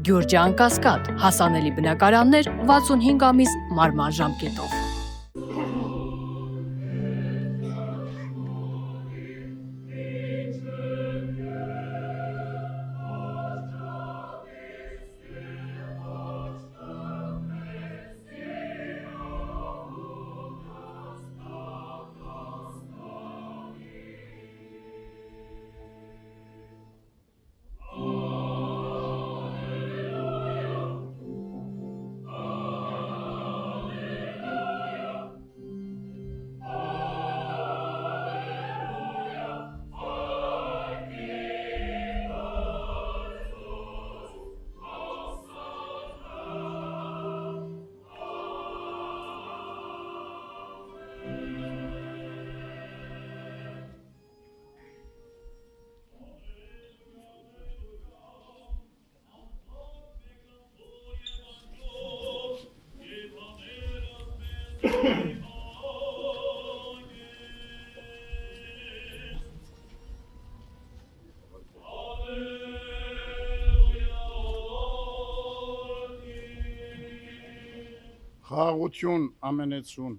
Գյուրջան Կասկադ, հասանելի բնակարաններ 65 ամիս մարման ժամկետով։ Խաղաղություն ամենեցուն։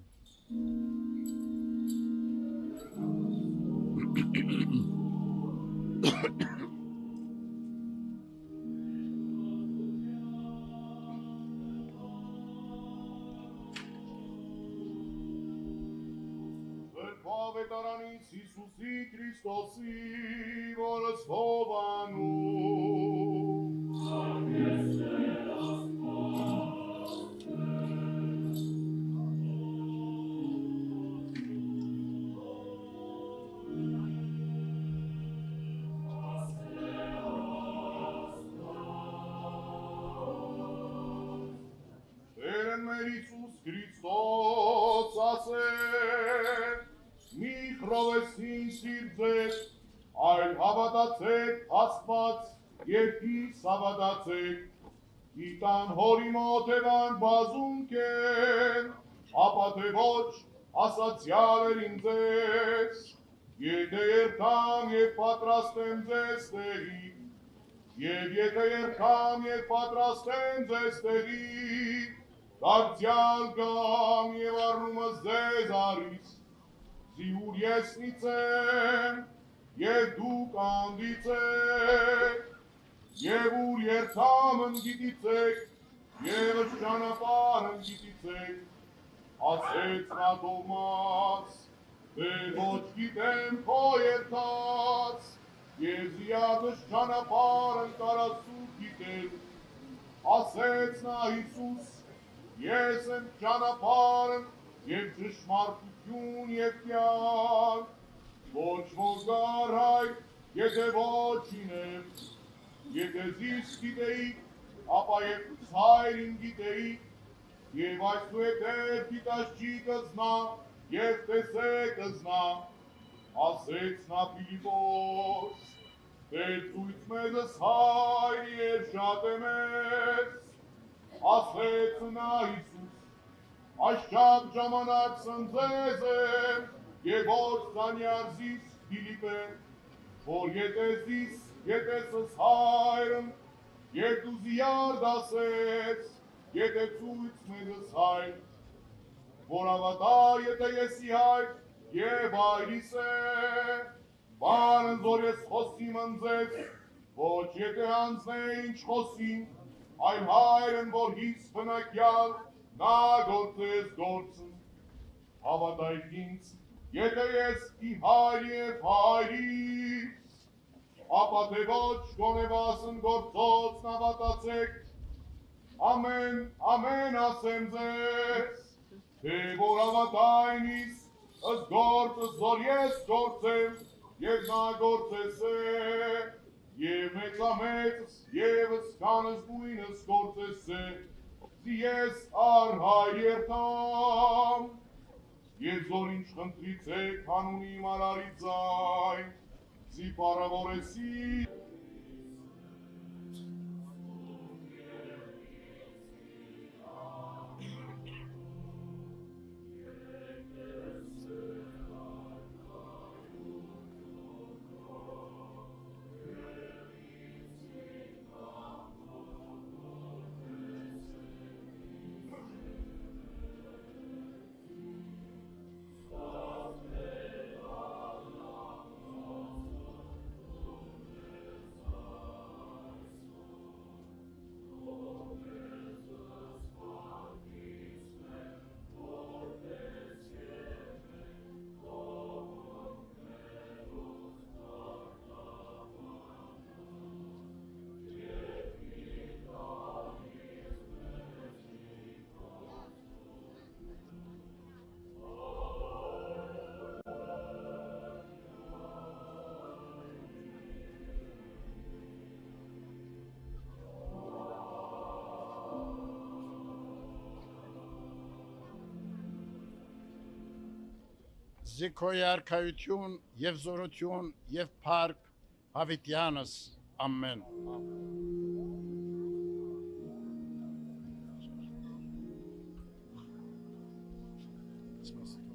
Վերքավետարանից Հիսուսի Քրիստոսի, որս հովանում։ Տերն մեր Հիսուս Քրիստոս ասեր, մի խրովեսին սիրձեր, այլ հավատացեք Աստված և իս հավատացեք, իտան հորի մոտ Եվան բազում կեն, ապա թե ոչ ասացյալ էր ինձես, եթե երկամ և պատրաստեմ ձեզ տեղի, և եթե երկամ և պատրաստեմ ձեզ տեղի, դարձյալ գամ և առնումս ձեզ արիս, զիուր եսնից եմ, և դուք անդիցեք, և ուր երկամն գիտիցեք, և ճանապարհն գիտիցեք, ասեց նա Թովմաս, թե ոչ գիտեմ քո երկած, և զիադս ճանապարհն կարասու գիտել, ասեց նա Հիսուս, ես եմ ճանապարհն և ճշմարտություն և կյանք, ոչ որ գար հայր, եթե ոչ ինեմ, եթե զիս գիտեիք, ապա և հայրին գիտեիք, և այսուհետև գիտաշճի կզնա, և տեսե կզնա, ասեց նա Փիլիպոս, թե ցույց մեզս հայր և շատ է մեծ, ասեց նա Հիսուս, այսչափ ժամանակ սնձեզ եմ, և որ սանյարզիս Փիլիպե, որ եթե զիս գետեսս հայրն, և դու զիարդ ասեց, եթե ցույց մեզս հայր, որ ավատա, եթե եսի հայր, և հայրիս է, բանն որ ես խոսիմ ընձեզ, ոչ եթե հանձնե ինչ խոսիմ, այլ հայրն որ հիս բնակյալ, նա գործես գործն, հավատայք ինձ, եթե ես ի հայր և հայրիս, ապա թե ոչ գոնևասն գործոցն հավատացեք, ամեն, ամեն ասեմ ձեզ, թե որ հավատայն իս, ըստ գործս որ ես գործեմ, և նա գործես է, և մեծամեծս ևս կանս գույնս գործես է, զի ես առ հայր երթամ, և զոր ինչ խնդրիցեք հանուն իմ արարի ձայն, զի պարավորեսի, Զիքոյ արքայություն եւ զորություն եւ փառք հավիտյանս ամեն Christmas.